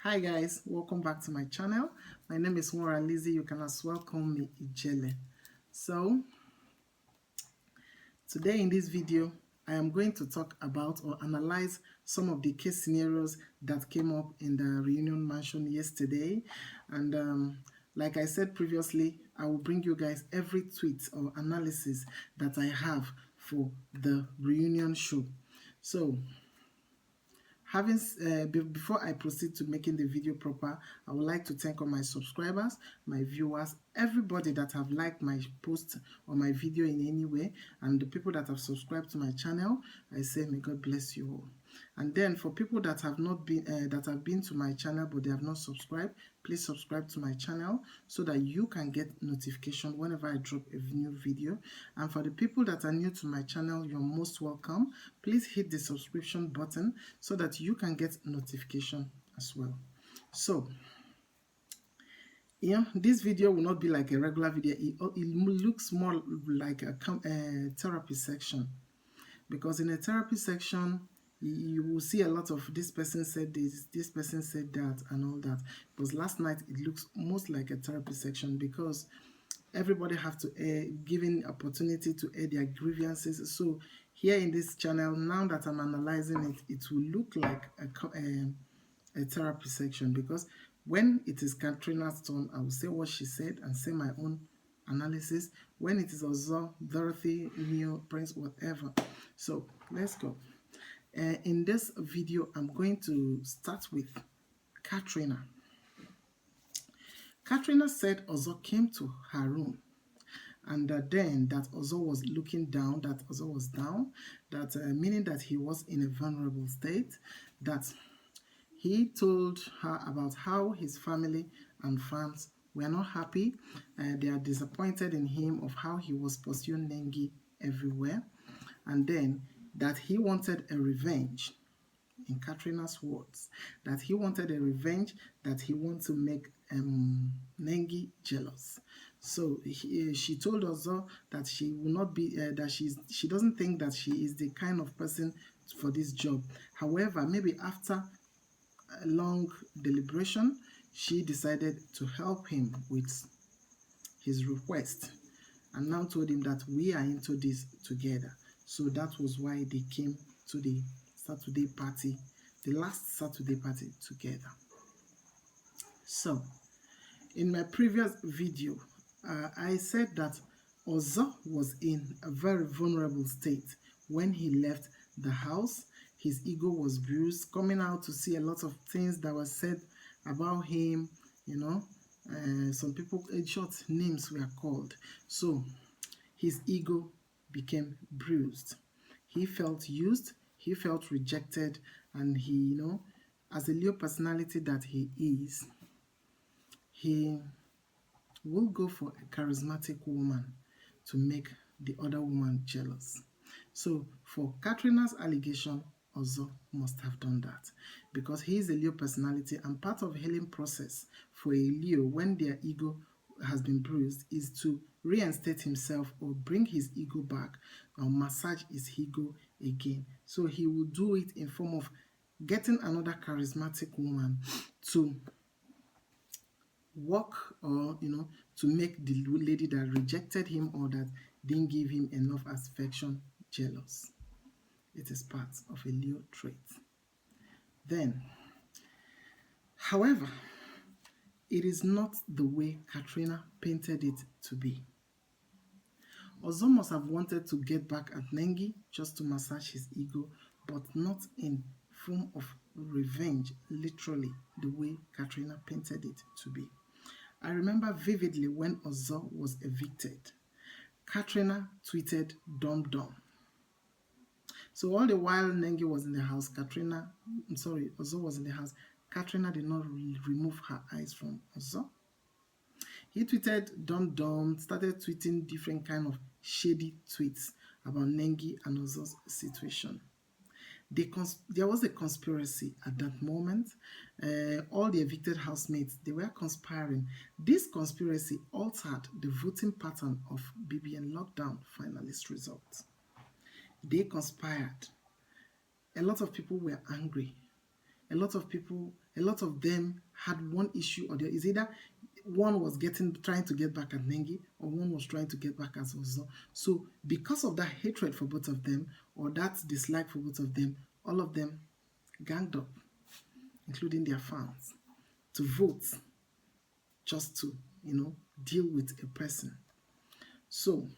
Hi guys, welcome back to my channel. My name is Nwora Lizzie. You can as well call me Ijele. So today in this video I am going to talk about or analyze some of the case scenarios that came up in the reunion mansion yesterday. And like I said previously, I will bring you guys every tweet or analysis that I have for the reunion show. So before I proceed to making the video proper, I would like to thank all my subscribers, my viewers, everybody that have liked my post or my video in any way, and the people that have subscribed to my channel. I say may God bless you all. And then for people that have not been that have been to my channel but they have not subscribed, please subscribe to my channel so that you can get notification whenever I drop a new video. And for the people that are new to my channel, you're most welcome. Please hit the subscription button so that you can get notification as well. So this video will not be like a regular video. It looks more like a therapy section, because in a therapy section you will see a lot of this person said this person said that, and all that. Because last night it looks most like a therapy section, because everybody have to given opportunity to air their grievances. So here in this channel, now that I'm analyzing it, it will look like a therapy section, because when it is Katrina's turn, I will say what she said and say my own analysis. When it is Ozo, Dorothy, Neo, Prince, whatever. So let's go. In this video, I'm going to start with Katrina. Katrina said Ozo came to her room, and then that Ozo was looking down, that Ozo was down, that meaning that he was in a vulnerable state, that he told her about how his family and fans were not happy. They are disappointed in him of how he was pursuing Nengi everywhere, and then that he wanted a revenge. In Katrina's words, that he wanted a revenge, that he wanted to make Nengi jealous. So she told Ozo that she will not be that she doesn't think that she is the kind of person for this job. However, maybe after a long deliberation, she decided to help him with his request, and now told him that we are into this together. So that was why they came to the Saturday party, the last Saturday party together. So in my previous video, I said that Ozo was in a very vulnerable state when he left the house. His ego was bruised, coming out to see a lot of things that were said about him, some people, in short, names were called. So his ego became bruised. He felt used, he felt rejected, and he, as a Leo personality that he is, he will go for a charismatic woman to make the other woman jealous. So for Katrina's allegation, Ozo must have done that, because he is a Leo personality, and part of healing process for a Leo when their ego has been bruised is to reinstate himself or bring his ego back or massage his ego again. So he will do it in form of getting another charismatic woman to work, or to make the lady that rejected him or that didn't give him enough affection jealous. It is part of a Leo trait. Then, however, it is not the way Katrina painted it to be. Ozo must have wanted to get back at Nengi just to massage his ego, but not in form of revenge, literally the way Katrina painted it to be. I remember vividly when Ozo was evicted. Katrina tweeted "Dum Dum." So all the while Nengi was in the house, Ozo was in the house, Katrina did not remove her eyes from Ozo. He tweeted "Dum Dum," started tweeting different kind of shady tweets about Nengi and Ozo's situation. There was a conspiracy at that moment. All the evicted housemates, they were conspiring. This conspiracy altered the voting pattern of BBN lockdown finalist results. They conspired. A lot of people were angry. a lot of people, a lot of them had one issue or the other. Is either one was trying to get back at Nengi, or one was trying to get back at Ozo. So because of that hatred for both of them, or that dislike for both of them, all of them ganged up, including their fans, to vote just to, deal with a person. So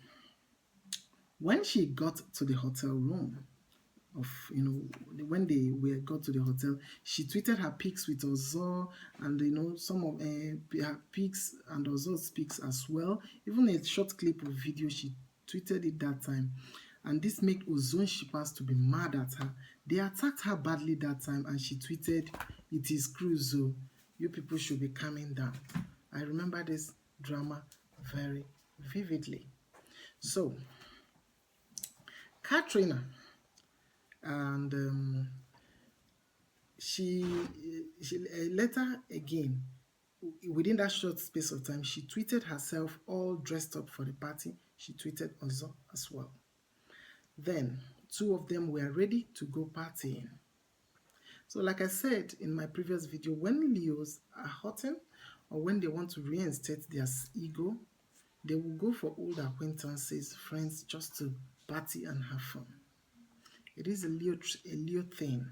when she got to the hotel room, of when they were got to the hotel, she tweeted her pics with Ozo, and some of her pics and Ozo's pics as well. Even a short clip of video, she tweeted it that time, and this made Ozone shippers to be mad at her. They attacked her badly that time, and she tweeted, "It is Cruzo. You people should be calming down." I remember this drama very vividly. So Katrina, and she later again, within that short space of time, she tweeted herself all dressed up for the party. She tweeted Ozo as well. Then two of them were ready to go partying. So like I said in my previous video, when Leos are hurting or when they want to reinstate their ego, they will go for old acquaintances, friends, just to party and have fun. It is a Leo thing.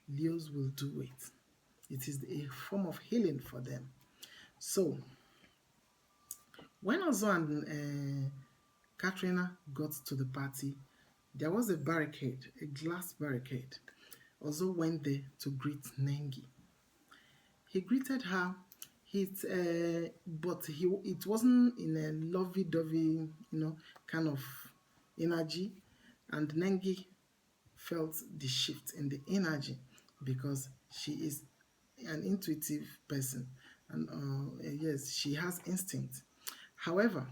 Leos will do it. It is a form of healing for them. So when Ozo and Katrina got to the party, there was a barricade, a glass barricade. Ozo went there to greet Nengi. He greeted her, but it wasn't in a lovey-dovey, kind of energy. And Nengi felt the shift in the energy because she is an intuitive person, and yes, she has instinct. However,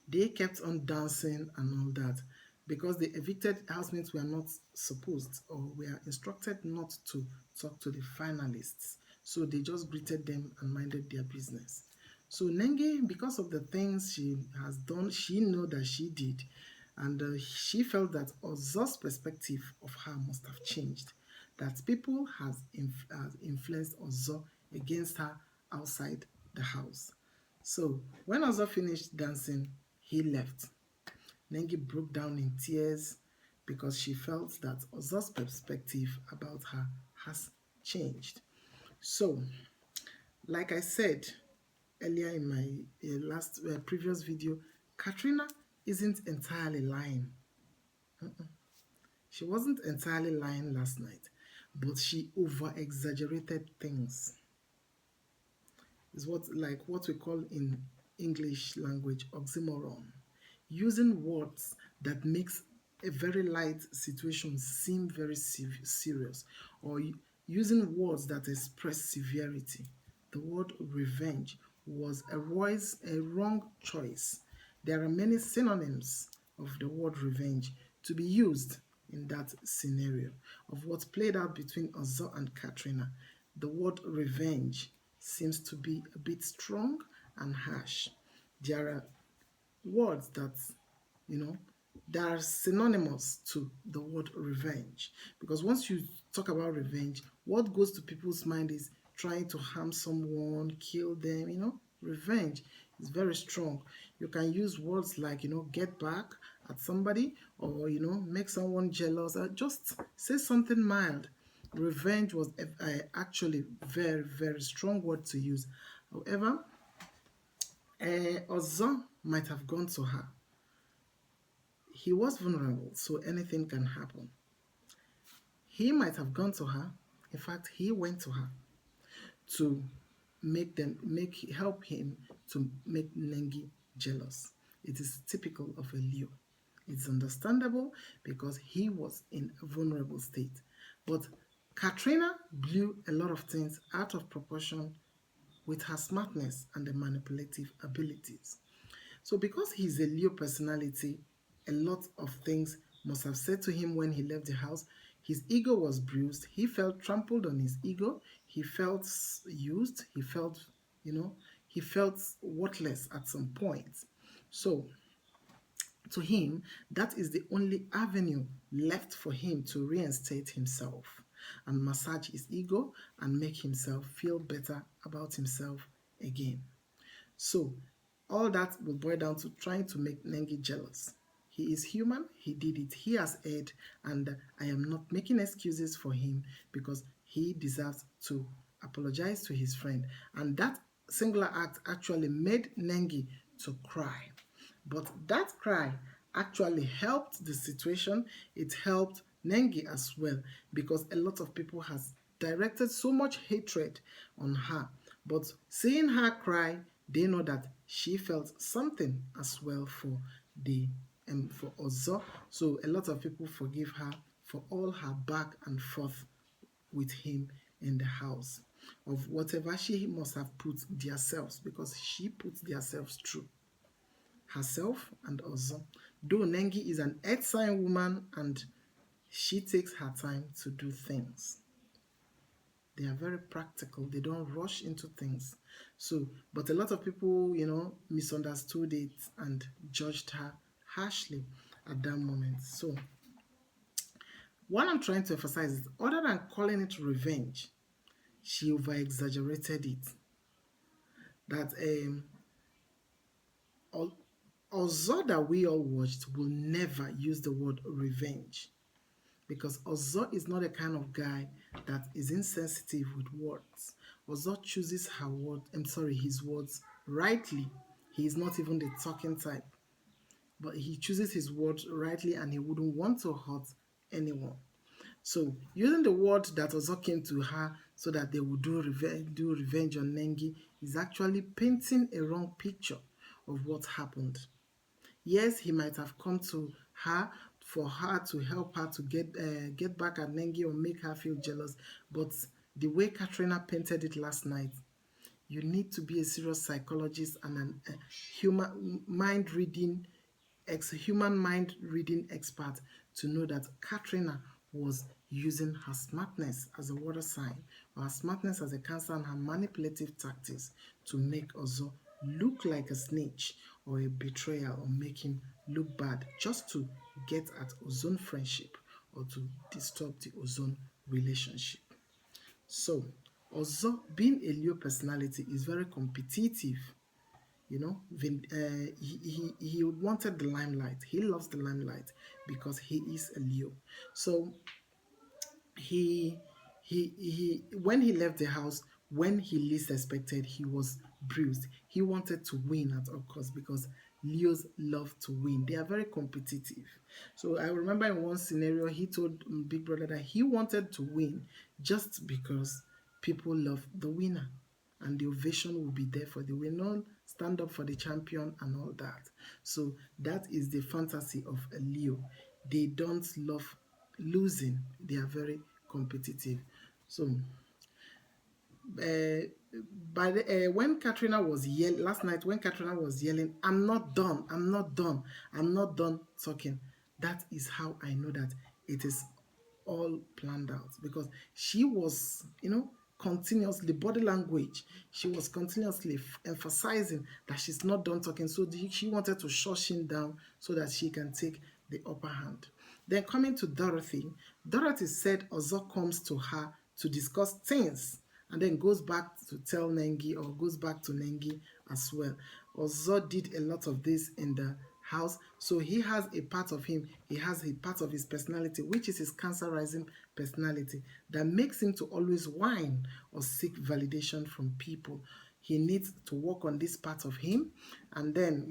they kept on dancing and all that because the evicted housemates were not supposed or were instructed not to talk to the finalists. So they just greeted them and minded their business. So Nengi, because of the things she has done, she know that she did, and she felt that Ozo's perspective of her must have changed, that people has influenced Ozo against her outside the house. So when Ozo finished dancing, he left. Nengi broke down in tears because she felt that Ozo's perspective about her has changed. So, like I said earlier in my previous video, Katrina isn't entirely lying. She wasn't entirely lying last night, but she over-exaggerated things. It's what we call in English language oxymoron. Using words that makes a very light situation seem very serious, or using words that express severity. The word revenge was a wrong choice. There are many synonyms of the word revenge to be used in that scenario of what played out between Ozo and Katrina. The word revenge seems to be a bit strong and harsh. There are words that, they are synonymous to the word revenge, because once you talk about revenge, what goes to people's mind is trying to harm someone, kill them. Revenge is very strong. You can use words like, get back at somebody, or make someone jealous, or just say something mild. Revenge was actually very, very strong word to use. However, Ozo might have gone to her. He was vulnerable, so anything can happen. He might have gone to her. In fact, he went to her to help him to make Nengi jealous. It is typical of a Leo. It's understandable because he was in a vulnerable state. But Katrina blew a lot of things out of proportion with her smartness and the manipulative abilities. So because he's a Leo personality, a lot of things must have said to him when he left the house. His ego was bruised. He felt trampled on his ego. He felt used. He felt, he felt worthless at some point. So to him, that is the only avenue left for him to reinstate himself. and massage his ego and make himself feel better about himself again. So, all that will boil down to trying to make Nengi jealous. He is human, he did it, he has erred, and I am not making excuses for him because he deserves to apologize to his friend. And that singular act actually made Nengi to cry. But that cry actually helped the situation. It helped Nengi as well because a lot of people has directed so much hatred on her. But seeing her cry, they know that she felt something as well for the for Ozo. So a lot of people forgive her for all her back and forth with him in the house of whatever she must have put themselves because she put themselves through herself and Ozo. Though Nengi is an earth sign woman and she takes her time to do things. They are very practical. They don't rush into things. So, but a lot of people, misunderstood it and judged her harshly at that moment. So, what I'm trying to emphasize is other than calling it revenge, she over exaggerated it. That Ozo that we all watched will never use the word revenge because Ozo is not a kind of guy that is insensitive with words. Ozo chooses his words rightly. He is not even the talking type, but he chooses his words rightly and he wouldn't want to hurt anyone. So using the word that Ozo came to her so that they would do revenge on Nengi is actually painting a wrong picture of what happened. Yes, he might have come to her for her to help her to get back at Nengi or make her feel jealous. But the way Katrina painted it last night, you need to be a serious psychologist and an human mind reading expert to know that Katrina was using her smartness as a water sign or her smartness as a Cancer and her manipulative tactics to make Ozo look like a snitch or a betrayal or make him look bad just to get at ozone friendship or to disturb the ozone relationship. So, Ozo being a Leo personality is very competitive. He wanted the limelight. He loves the limelight because he is a Leo. So he when he left the house, when he least expected, he was bruised. He wanted to win at all costs because Leos love to win. They are very competitive. So I remember in one scenario he told Big Brother that he wanted to win just because people love the winner and the ovation will be there for the winner, stand up for the champion and all that. So that is the fantasy of a Leo. They don't love losing. They are very competitive. So uh, when Katrina was yelling last night, when Katrina was yelling, "I'm not done, I'm not done, I'm not done talking," that is how I know that it is all planned out because she was, continuously body language. She was continuously emphasizing that she's not done talking, so she wanted to shush him down so that she can take the upper hand. Then coming to Dorothy, Dorothy said Ozo comes to her to discuss things and then goes back to tell Nengi or goes back to Nengi as well. Ozo did a lot of this in the house, so he has a part of him, he has a part of his personality, which is his Cancer rising personality, that makes him to always whine or seek validation from people. He needs to work on this part of him, and then,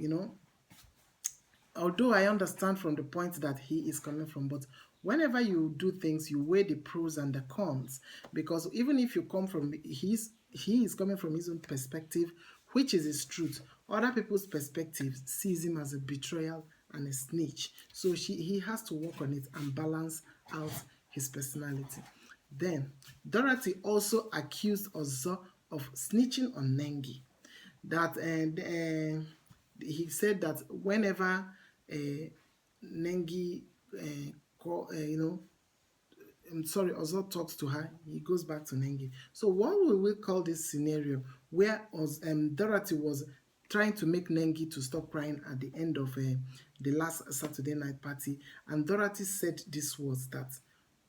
although I understand from the point that he is coming from, but whenever you do things, you weigh the pros and the cons. Because even if you come from he is coming from his own perspective, which is his truth. Other people's perspective sees him as a betrayal and a snitch. So he has to work on it and balance out his personality. Then Dorothy also accused Ozo of snitching on Nengi. That and he said that whenever Nengi Ozo talks to her, he goes back to Nengi. So what will we call this scenario where Dorothy was trying to make Nengi to stop crying at the end of the last Saturday night party, and Dorothy said this was that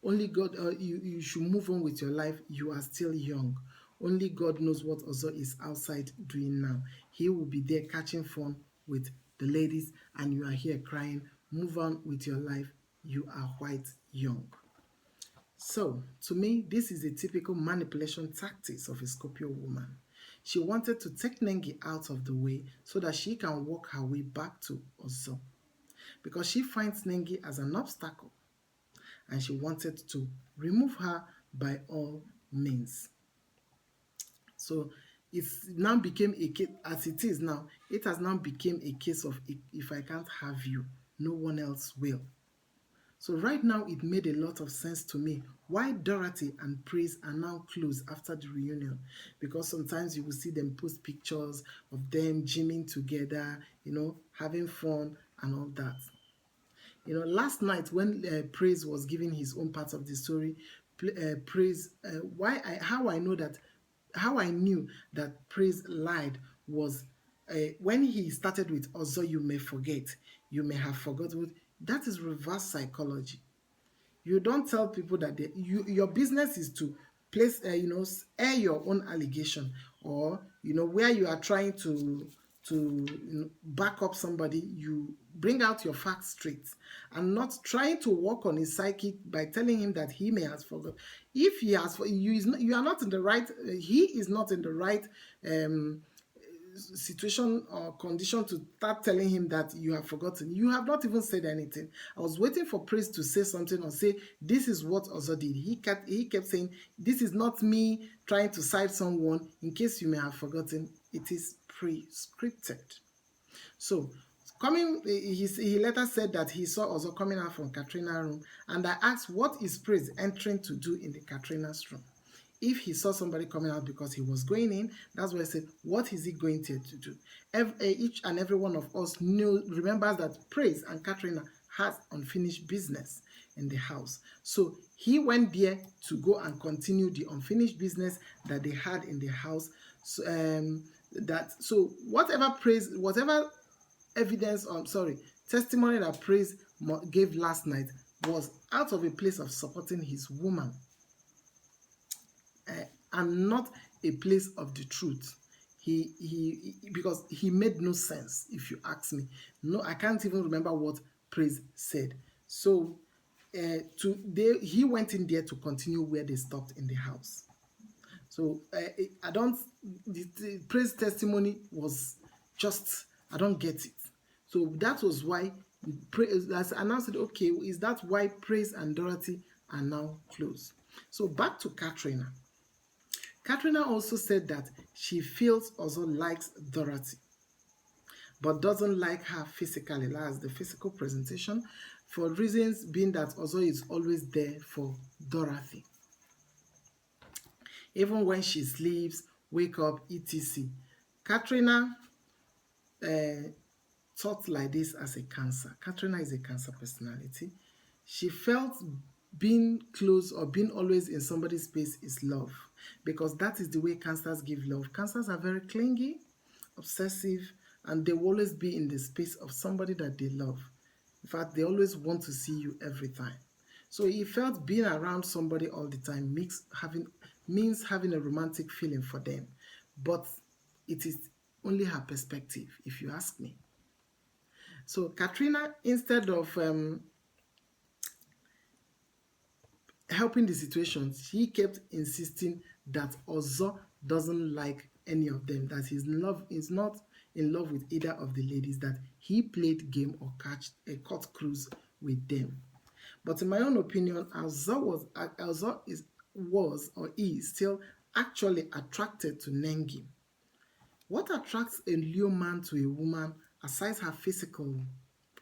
Only God, you should move on with your life. You are still young. Only God knows what Ozo is outside doing now. He will be there catching fun with the ladies, and you are here crying. Move on with your life. You are quite young. So, to me, this is a typical manipulation tactics of a Scorpio woman. She wanted to take Nengi out of the way so that she can walk her way back to Ozo, because she finds Nengi as an obstacle and she wanted to remove her by all means. So it's now became a case, as it is now, it has now become a case of, if I can't have you, no one else will. So right now it made a lot of sense to me why Dorothy and Praise are now close after the reunion, because sometimes you will see them post pictures of them gymming together, having fun and all that. Last night when Praise was giving his own part of the story, Praise, how I know that, how I knew that Praise lied was when he started with, "Also, you may forget, you may have forgotten." That is reverse psychology. You don't tell people that your business is to place, air your own allegation, or where you are trying to back up somebody, you bring out your facts straight, and not trying to work on his psychic by telling him that he may have forgotten. If he has, you are not in the right, he is not in the right um, situation or condition to start telling him that you have forgotten. You have not even said anything. I was waiting for Praise to say something or say, "This is what Ozo did." He kept saying, "This is not me trying to cite someone, in case you may have forgotten." It is pre-scripted. So, he later said that he saw Ozo coming out from Katrina's room, and I asked, what is Praise entering to do in the Katrina's room? If he saw somebody coming out because he was going in, that's why I said, what is he going to do? Each and every one of us remembers that Praise and Katrina has unfinished business in the house. So he went there to go and continue the unfinished business that they had in the house. So whatever evidence, testimony that Praise gave last night was out of a place of supporting his woman, and not a place of the truth. Because he made no sense, if you ask me. No, I can't even remember what Praise said. So he went in there to continue where they stopped in the house. So I don't, the Praise testimony was just, I don't get it. So that was why Praise has announced it. Okay, is that why Praise and Dorothy are now close? So back to Katrina. Katrina also said that she feels Ozo likes Dorothy, but doesn't like her physically, that's the physical presentation, for reasons being that Ozo is always there for Dorothy. Even when she sleeps, wake up, etc. Katrina thought like this as a Cancer. Katrina is a Cancer personality. She felt being close or being always in somebody's space is love, because that is the way Cancers give love. Cancers are very clingy, obsessive, and they will always be in the space of somebody that they love. In fact, they always want to see you every time. So he felt being around somebody all the time means having a romantic feeling for them. But it is only her perspective, if you ask me. So Katrina, instead of helping the situation, she kept insisting that Ozo doesn't like any of them, that he's not in love with either of the ladies, that he played game or caught cruise with them. But in my own opinion, Ozo was or is still actually attracted to Nengi. What attracts a Leo man to a woman, aside her physical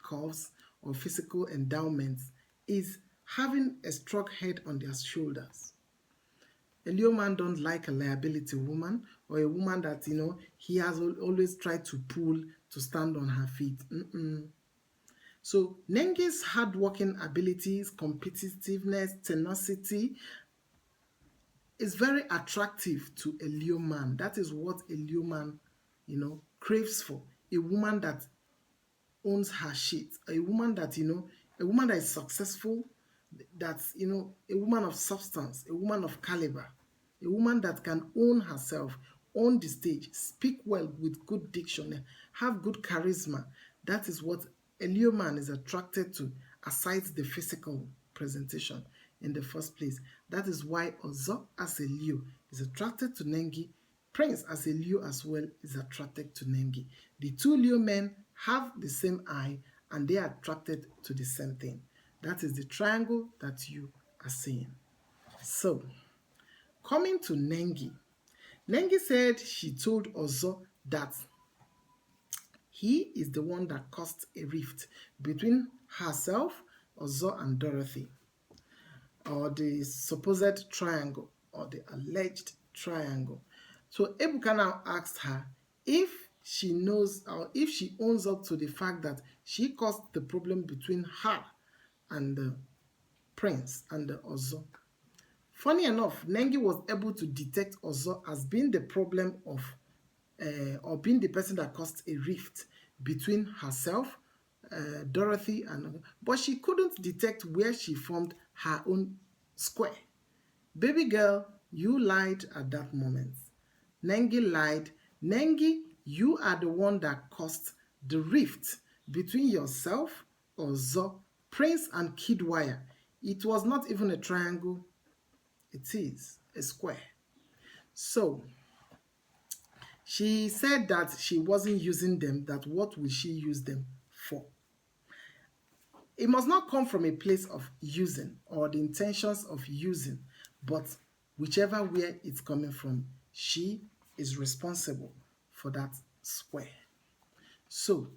curves or physical endowments, is having a strong head on their shoulders. A Leo man don't like a liability woman, or a woman that he has always tried to pull to stand on her feet. So Nengi's hardworking abilities, competitiveness, tenacity is very attractive to a Leo man. That is what a Leo man, craves for. A woman that owns her shit. A woman that, a woman that is successful, that's, a woman of substance, a woman of caliber, a woman that can own herself, own the stage, speak well with good diction, have good charisma. That is what a Leo man is attracted to, aside the physical presentation in the first place. That is why Ozo as a Leo is attracted to Nengi. Prince as a Leo as well is attracted to Nengi. The two Leo men have the same eye and they are attracted to the same thing. That is the triangle that you are seeing. So, coming to Nengi. Nengi said she told Ozo that he is the one that caused a rift between herself, Ozo, and Dorothy, or the supposed triangle, or the alleged triangle. So Ebuka now asked her if she knows, or if she owns up to the fact that she caused the problem between her and the prince and the Ozo. Funny enough, Nengi was able to detect Ozo as being the problem of, or being the person that caused a rift between herself, Dorothy, but she couldn't detect where she formed her own square. Baby girl, you lied at that moment. Nengi lied. Nengi, you are the one that caused the rift between yourself, Ozo, Prince, and Kidwire. It was not even a triangle, it is a square. So, she said that she wasn't using them, that what will she use them for? It must not come from a place of using or the intentions of using, but whichever where it's coming from, she is responsible for that square. So,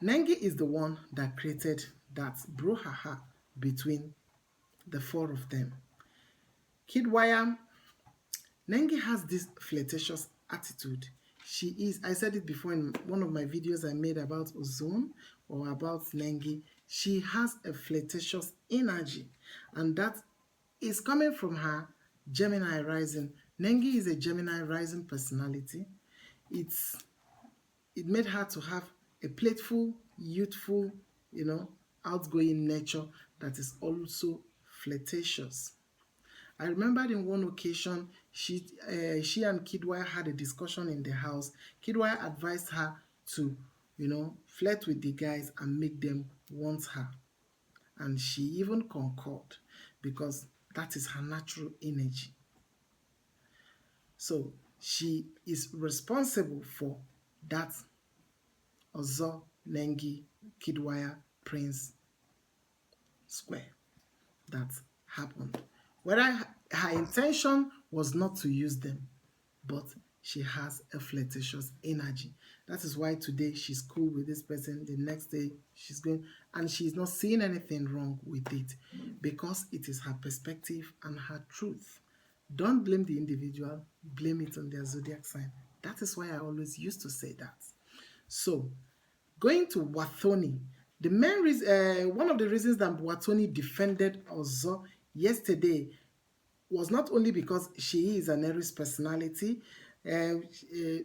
Nengi is the one that created that brouhaha between the four of them. Kidwire, Nengi has this flirtatious attitude. She is, I said it before in one of my videos I made about Ozone or about Nengi, she has a flirtatious energy, and that is coming from her Gemini rising. Nengi is a Gemini rising personality. It made her to have a playful, youthful, outgoing nature that is also flirtatious. I remembered in one occasion, she and Kidwire had a discussion in the house. Kidwire advised her to, flirt with the guys and make them want her. And she even concurred because that is her natural energy. So she is responsible for that Ozo, Nengi, Kidwire, Prince square that happened. Whether her intention was not to use them, but she has a flirtatious energy. That is why today she's cool with this person, the next day she's going, and she's not seeing anything wrong with it because it is her perspective and her truth. Don't blame the individual, blame it on their zodiac sign. That is why I always used to say that. So, going to Wathoni, the main reason, one of the reasons that Wathoni defended Ozo yesterday was not only because she is an Aries personality,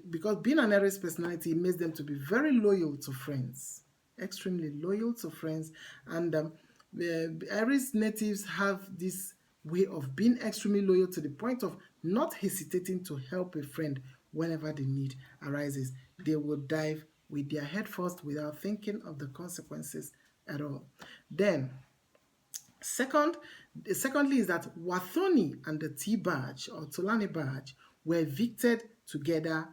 because being an Aries personality makes them to be very loyal to friends, extremely loyal to friends, and Aries natives have this way of being extremely loyal to the point of not hesitating to help a friend whenever the need arises. They will dive with their head first without thinking of the consequences at all. Then, secondly is that Wathoni and the T-Badge or Tulani Badge were evicted together.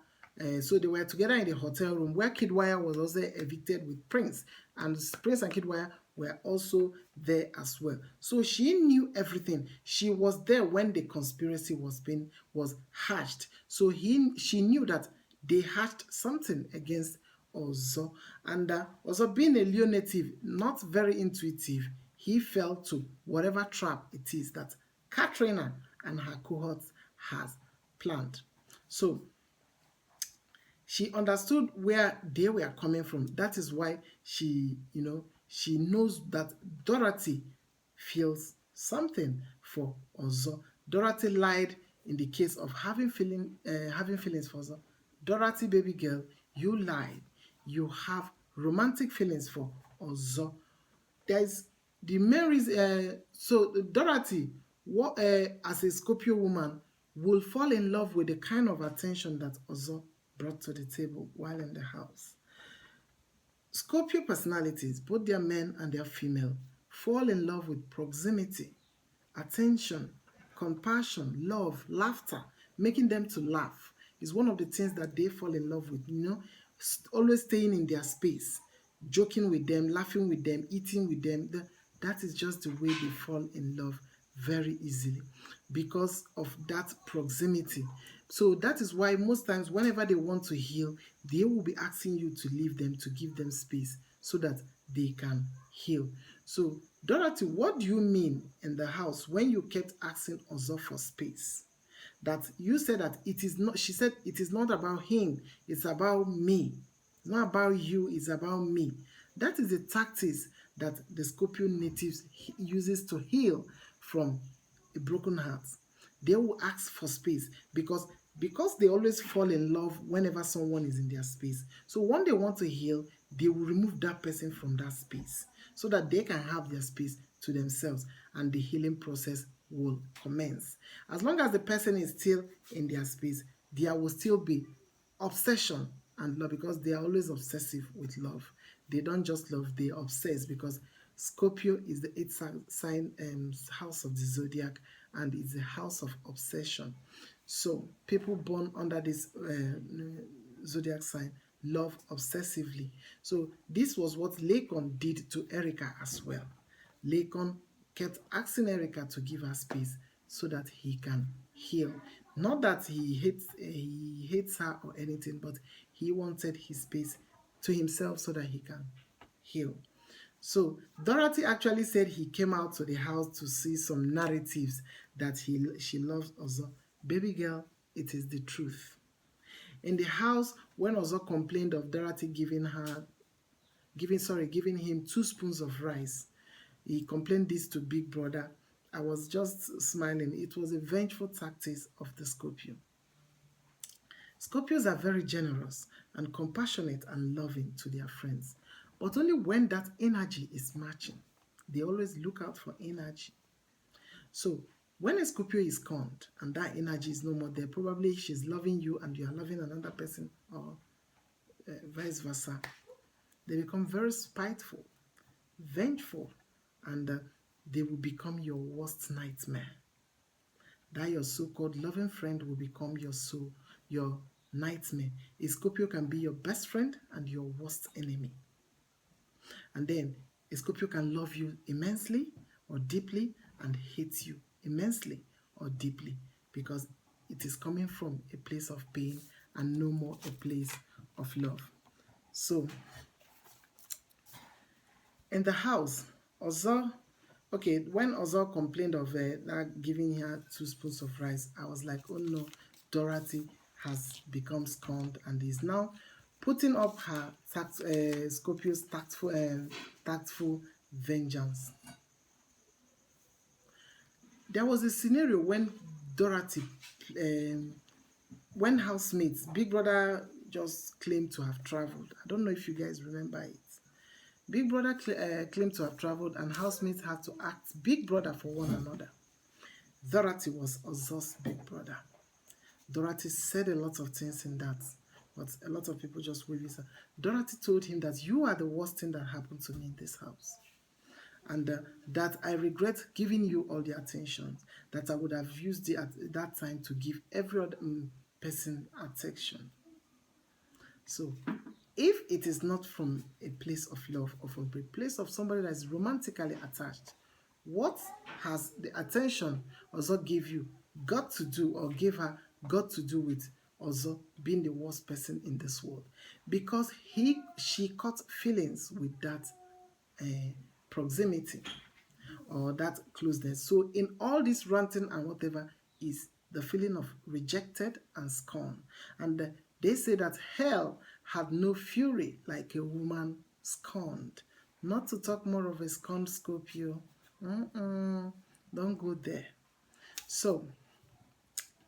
So they were together in the hotel room where Kidwire was also evicted with Prince. And Prince and Kidwire were also there as well. So she knew everything. She was there when the conspiracy was hatched. So she knew that they hatched something against Ozo. And Ozo, being a Leo native, not very intuitive, he fell to whatever trap it is that Katrina and her cohorts has planned. So she understood where they were coming from. That is why she knows that Dorothy feels something for Ozo. Dorothy lied in the case of having feelings for Ozo. Dorothy, baby girl, you lied. You have romantic feelings for Ozo. There's The main reason, so Dorothy, what, as a Scorpio woman, will fall in love with the kind of attention that Ozo brought to the table while in the house. Scorpio personalities, both their men and their female, fall in love with proximity, attention, compassion, love, laughter, making them to laugh is one of the things that they fall in love with. Always staying in their space, joking with them, laughing with them, eating with them. That is just the way they fall in love very easily because of that proximity. So that is why most times whenever they want to heal, they will be asking you to leave them, to give them space so that they can heal. So Dorothy, what do you mean in the house when you kept asking Ozo for space? That you said that it is not, she said it is not about him, it's about me. It's not about you, it's about me. That is the tactics that the Scorpio natives uses to heal from a broken heart. They will ask for space because they always fall in love whenever someone is in their space. So when they want to heal, they will remove that person from that space so that they can have their space to themselves and the healing process will commence. As long as the person is still in their space, there will still be obsession and love because they are always obsessive with love. They don't just love, they obsess because Scorpio is the eighth sign house of the zodiac and it's the house of obsession. So people born under this zodiac sign love obsessively. So this was what Lakon did to Erica as well. Lakon kept asking Erica to give her space so that he can heal. Not that he hates her or anything, but he wanted his space to himself so that he can heal. So Dorothy actually said he came out to the house to see some narratives that she loves Ozo. Baby girl, it is the truth. In the house, when Ozo complained of Dorothy giving him 2 spoons of rice, he complained this to Big Brother. I was just smiling. It was a vengeful tactic of the Scorpio. Scorpios are very generous and compassionate and loving to their friends, but only when that energy is matching. They always look out for energy. So when a Scorpio is conned and that energy is no more there, probably she's loving you and you are loving another person or vice versa. They become very spiteful, vengeful, and they will become your worst nightmare. That your so-called loving friend will become your nightmare. A Scorpio can be your best friend and your worst enemy. And then a Scorpio can love you immensely or deeply and hate you immensely or deeply because it is coming from a place of pain and no more a place of love. So in the house, Ozo, okay, when Ozo complained of that giving her 2 spoons of rice, I was like, oh no, Dorothy has become scorned and is now putting up her Scorpio's tactful vengeance. There was a scenario when Dorothy, when housemates, Big Brother just claimed to have traveled. I don't know if you guys remember it. Big Brother claimed to have traveled and housemates had to act Big Brother for one another. Dorothy was Ozo's Big Brother. Dorothy said a lot of things in that, but a lot of people just waved it. Dorothy told him that you are the worst thing that happened to me in this house. And that I regret giving you all the attention that I would have used at that time to give every other person attention. So if it is not from a place of love or from a place of somebody that is romantically attached, what has the attention Ozo gave you got to do or gave her got to do with Ozo being the worst person in this world? Because she caught feelings with that proximity or that closeness. So in all this ranting and whatever is the feeling of rejected and scorn. And they say that hell had no fury like a woman scorned. Not to talk more of a scorned Scorpio. Don't go there. So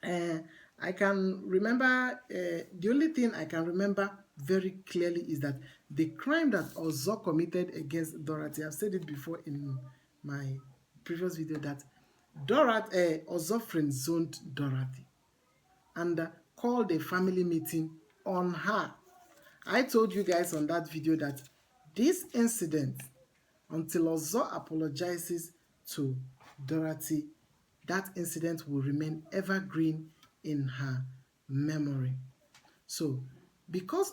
I can remember, the only thing I can remember very clearly is that the crime that Ozo committed against Dorothy, I've said it before in my previous video that Dorothy also friend zoned Dorothy and called a family meeting on her. I told you guys on that video that this incident, until Ozo apologizes to Dorothy, that incident will remain evergreen in her memory. So, because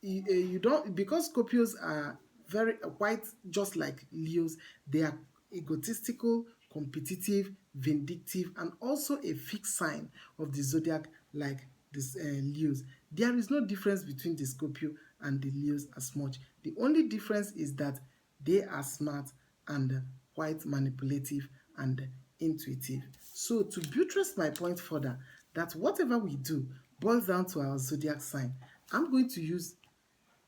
you don't, because Scorpios are very quite just like Leos, they are egotistical, competitive, vindictive, and also a fixed sign of the zodiac like this Leos. There is no difference between the Scorpio and the Leos as much. The only difference is that they are smart and quite manipulative and intuitive. So to buttress my point further, that whatever we do boils down to our zodiac sign, I'm going to use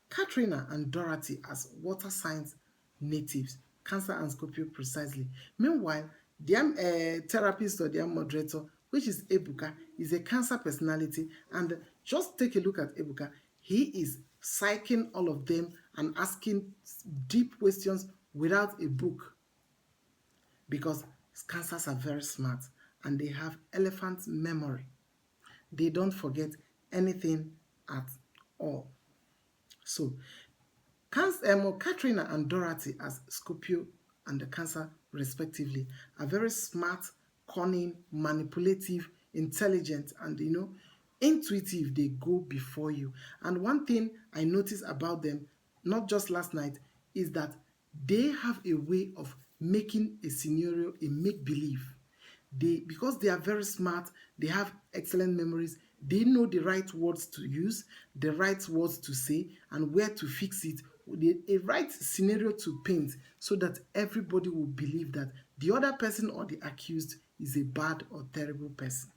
Katrina and Dorothy as water signs natives, Cancer and Scorpio precisely. Meanwhile, their therapist or their moderator, which is Ebuka, is a Cancer personality. And just take a look at Ebuka. He is psyching all of them and asking deep questions without a book, because Cancers are very smart and they have elephant memory. They don't forget anything at all. So, Katrina and Dorothy as Scorpio and the Cancer respectively are very smart, cunning, manipulative, intelligent, and intuitive. They go before you. And one thing I noticed about them, not just last night, is that they have a way of making a scenario a make-believe. Because they are very smart, they have excellent memories, they know the right words to use, the right words to say, and where to fix it, a right scenario to paint, so that everybody will believe that the other person or the accused is a bad or terrible person.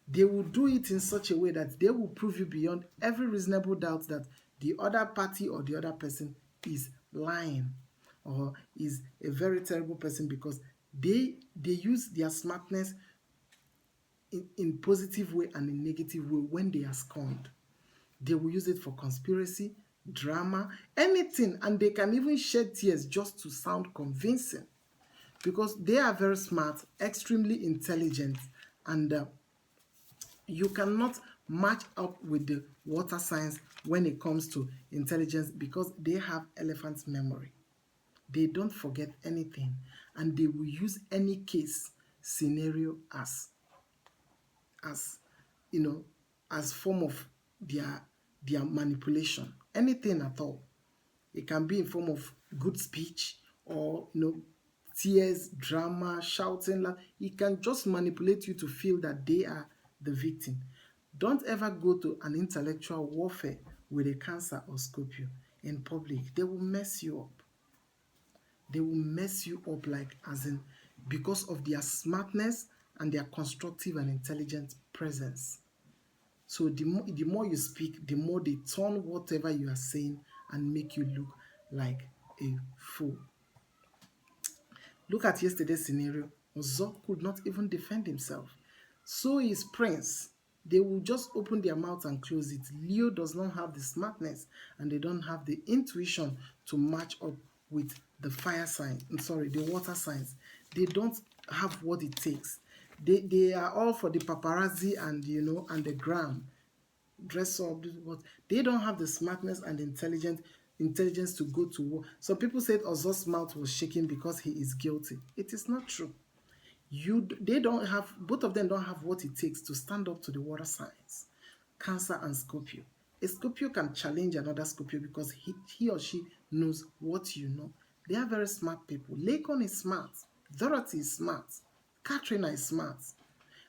They will do it in such a way that they will prove you beyond every reasonable doubt that the other party or the other person is lying or is a very terrible person, because they use their smartness in positive way and in negative way. When they are scorned, they will use it for conspiracy, drama, anything, and they can even shed tears just to sound convincing, because they are very smart, extremely intelligent, and you cannot match up with the water signs when it comes to intelligence, because they have elephant memory. They don't forget anything, and they will use any case scenario as you know as form of their manipulation. Anything at all. It can be in form of good speech, or tears, drama, shouting. It can just manipulate you to feel that they are the victim. Don't ever go to an intellectual warfare with a Cancer or Scorpio in public. They will mess you up. They will mess you up, like as in, because of their smartness and their constructive and intelligent presence. So the more you speak, the more they turn whatever you are saying and make you look like a fool. Look at yesterday's scenario. Ozo could not even defend himself. So is Prince. They will just open their mouth and close it. Leo does not have the smartness, and they don't have the intuition to match up with the fire sign. The water signs. They don't have what it takes. They are all for the paparazzi and and the gram. Dress up, what they don't have the smartness and intelligence to go to war. Some people said Ozo's mouth was shaking because he is guilty. It is not true. They don't have, both of them don't have what it takes to stand up to the water signs, Cancer and Scorpio. A Scorpio can challenge another Scorpio because he or she knows what you know. They are very smart people. Lakon is smart. Dorothy is smart. Katrina is smart.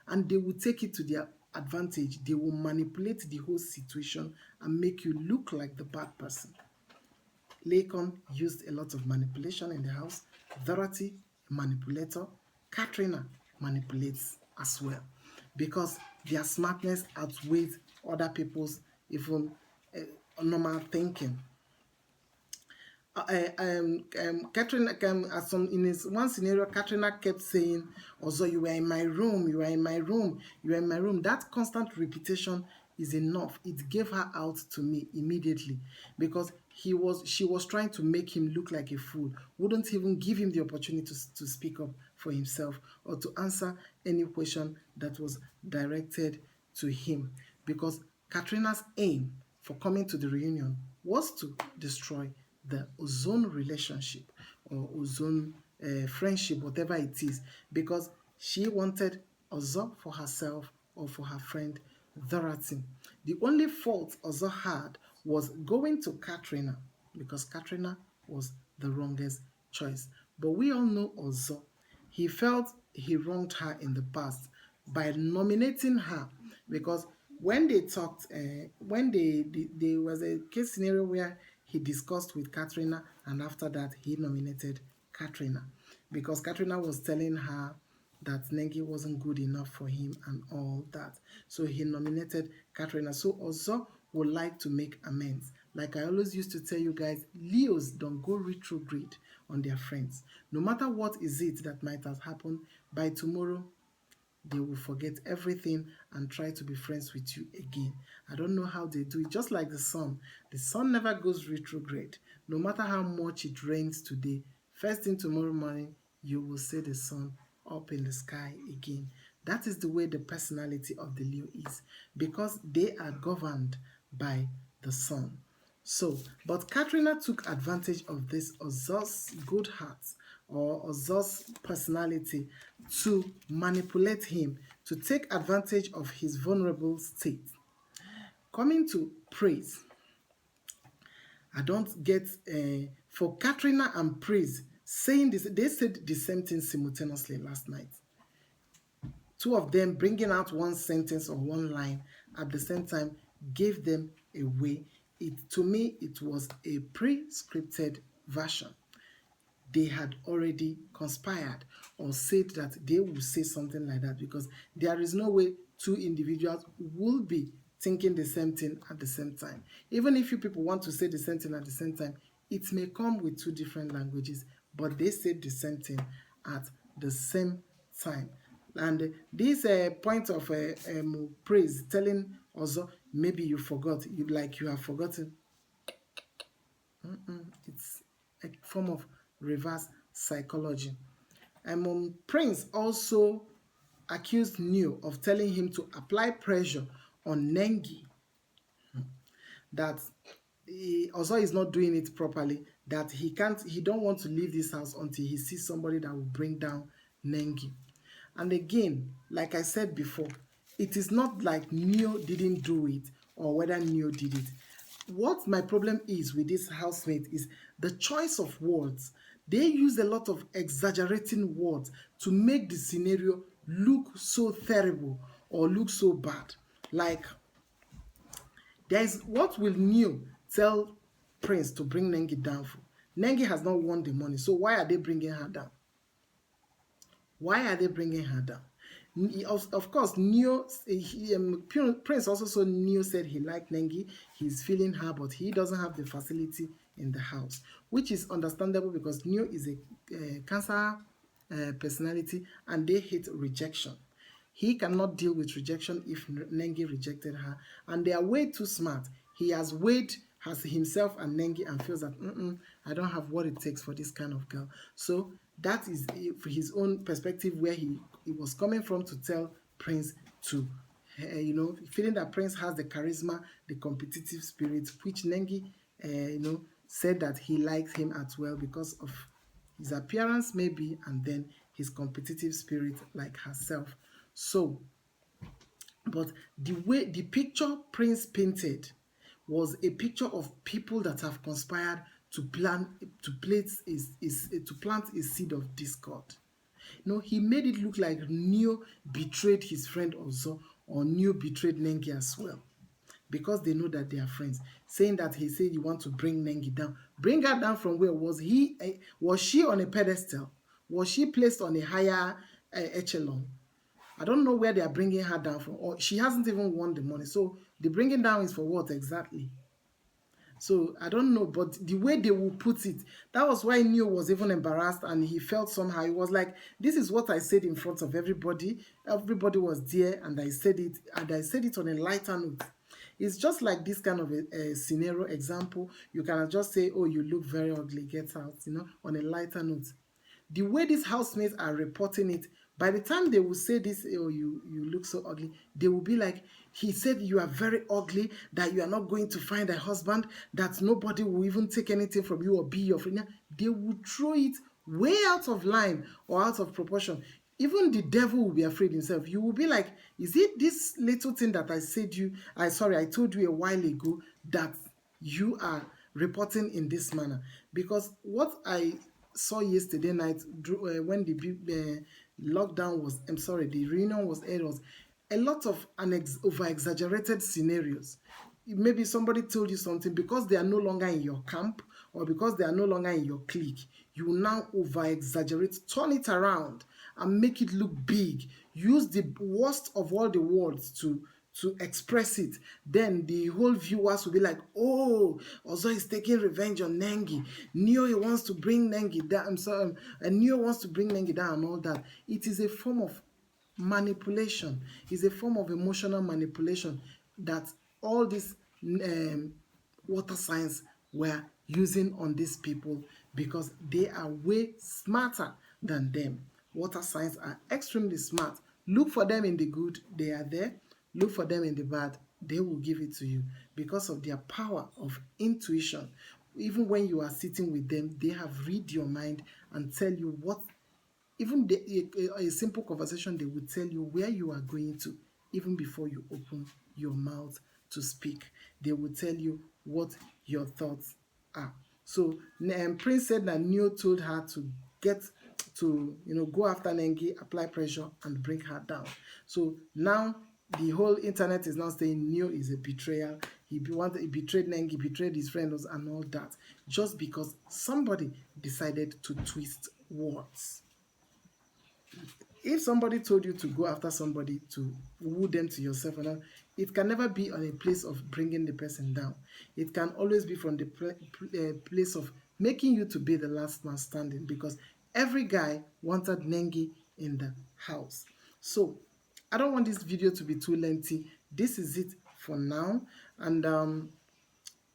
And they will take it to their advantage. They will manipulate the whole situation and make you look like the bad person. Lakon used a lot of manipulation in the house. Dorothy, manipulator. Katrina manipulates as well, because their smartness outweighs other people's even normal thinking. Katrina, in his one scenario, Katrina kept saying, "Also, you were in my room, you were in my room, you were in my room." That constant repetition is enough. It gave her out to me immediately, because she was trying to make him look like a fool, wouldn't even give him the opportunity to speak up for himself or to answer any question that was directed to him. Because Katrina's aim for coming to the reunion was to destroy the ozone relationship or ozone friendship, whatever it is, because she wanted Ozo for herself or for her friend Dorothy. The only fault Ozo had was going to Katrina, because Katrina was the wrongest choice. But we all know Ozo. He felt he wronged her in the past by nominating her, because when they talked, when there was a case scenario where he discussed with Katrina, and after that he nominated Katrina, because Katrina was telling her that Nengi wasn't good enough for him and all that. So he nominated Katrina. So Ozo would like to make amends. Like I always used to tell you guys, Leos don't go retrograde on their friends. No matter what is it that might have happened, by tomorrow they will forget everything and try to be friends with you again. I don't know how they do it. Just like the sun. The sun never goes retrograde. No matter how much it rains today, first thing tomorrow morning, you will see the sun up in the sky again. That is the way the personality of the Leo is, because they are governed by the sun. So, but Katrina took advantage of this Ozo's good heart or Ozo's personality to manipulate him, to take advantage of his vulnerable state. Coming to praise, I don't get for Katrina and praise saying this, they said the same thing simultaneously last night. Two of them bringing out one sentence or one line at the same time gave them away. To me, it was a pre-scripted version. They had already conspired or said that they would say something like that, because there is no way two individuals will be thinking the same thing at the same time. Even if you people want to say the same thing at the same time, it may come with two different languages, but they said the same thing at the same time. And this point of praise, telling also maybe you forgot, you have forgotten. It's a form of reverse psychology. Prince also accused Neo of telling him to apply pressure on Nengi, that also is not doing it properly, that he don't want to leave this house until he sees somebody that will bring down Nengi. And again, like I said before, it is not like Neo didn't do it or whether Neo did it. What my problem is with this housemate is the choice of words. They use a lot of exaggerating words to make the scenario look so terrible or look so bad. Like, what will Neo tell Prince to bring Nengi down for? Nengi has not won the money, so why are they bringing her down? Why are they bringing her down? Of course, Prince also saw Neo said he liked Nengi, he's feeling her, but he doesn't have the facility in the house, which is understandable because Neo is a Cancer personality and they hate rejection. He cannot deal with rejection if Nengi rejected her, and they are way too smart. He has weighed himself and Nengi and feels that I don't have what it takes for this kind of girl. So that is his own perspective where he was coming from to tell Prince to, feeling that Prince has the charisma, the competitive spirit, which Nengi, said that he likes him as well because of his appearance maybe, and then his competitive spirit like herself. So, but the picture Prince painted was a picture of people that have conspired to plant a seed of discord. He made it look like Neo betrayed his friend also, or Neo betrayed Nengi as well, because they know that they are friends. Saying that he said you want to bring Nengi down. Bring her down from where? Was she on a pedestal? Was she placed on a higher echelon? I don't know where they are bringing her down from. Or she hasn't even won the money. So the bringing down is for what exactly? So I don't know, but the way they will put it, that was why Neo was even embarrassed and he felt somehow. He was like, this is what I said in front of everybody. Everybody was there and I said it on a lighter note. It's just like this kind of a scenario example. You can just say, oh, you look very ugly, get out, on a lighter note. The way these housemates are reporting it, by the time they will say this, oh, you look so ugly, they will be like, he said you are very ugly, that you are not going to find a husband, that nobody will even take anything from you or be your friend. They will throw it way out of line or out of proportion. Even the devil will be afraid himself. You will be like, is it this little thing that I told you a while ago that you are reporting in this manner? Because what I saw yesterday night, when the lockdown was, the reunion was aired, was a lot of over exaggerated scenarios. Maybe somebody told you something, because they are no longer in your camp or because they are no longer in your clique, you now over exaggerate, turn it around and make it look big. Use the worst of all the words to express it. Then the whole viewers will be like, oh, Ozo is taking revenge on Nengi. Neo he wants to bring Nengi down. I'm sorry, and Neo wants to bring Nengi down and all that. It is a form of manipulation. Is a form of emotional manipulation that all these water signs were using on these people, because they are way smarter than them. Water signs are extremely smart. Look for them in the good, they are there. Look for them in the bad, they will give it to you, because of their power of intuition. Even when you are sitting with them, they have read your mind and tell you what, even a simple conversation, they will tell you where you are going to, even before you open your mouth to speak. They will tell you what your thoughts are. So Prince said that Neo told her to get to go after Nengi, apply pressure, and bring her down. So now the whole internet is now saying Neo is a betrayal. He betrayed Nengi, betrayed his friends, and all that, just because somebody decided to twist words. If somebody told you to go after somebody to woo them to yourself, it can never be on a place of bringing the person down. It can always be from the place of making you to be the last man standing, because every guy wanted Nengi in the house. So I don't want this video to be too lengthy. This is it for now, and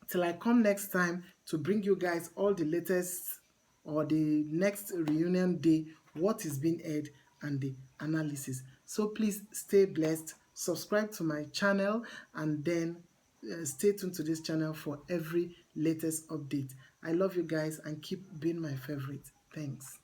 till I come next time to bring you guys all the latest, or the next reunion day, what is being aired, and the analysis. So please stay blessed, subscribe to my channel, and then stay tuned to this channel for every latest update. I love you guys, and keep being my favorite. Thanks.